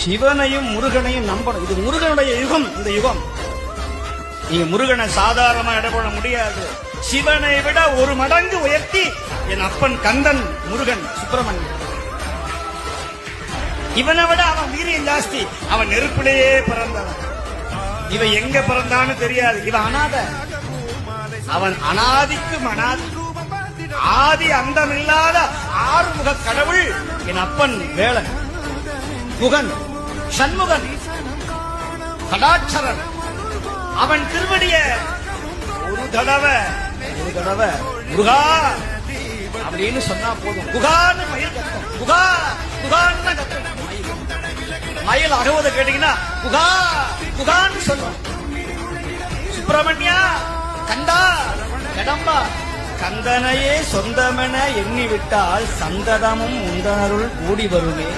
சிவனையும் முருகனையும் நம்பணும். இது முருகனுடைய யுகம். இந்த யுகம் நீங்க முருகனை சாதாரணமா இடப்பட முடியாது. சிவனை விட ஒரு மடங்கு உயர்த்தி என் அப்பன் கந்தன் முருகன் சுப்பிரமணியன். இவனை விட அவன் வீரியம் ஜாஸ்தி. அவன் நெருப்பிலேயே பிறந்தவன். இவன் எங்க பிறந்தான்னு தெரியாது. இவன் அனாத. அவன் அனாதிக்கும் அனாதி, ஆதி அந்தமில்லாத ஆறுமுக கடவுள் என் அப்பன் வேளன், குகன், சண்முகன், கடாட்சரன். அவன் திருவடிய ஒரு தடவை முருகா அப்படின்னு சொன்னா போதும். குகான்னு மயில் கத்தும். குகா குகான்னு கத்தும் மயில். அகவத கேட்டீங்கன்னா குகா குகான்னு சொல்லும். சுப்பிரமணியா, கண்டா, கடம்பா, கந்தனையே சொந்தமென எண்ணிவிட்டால் சந்ததமும் உந்தனருள் கூடி வருமே.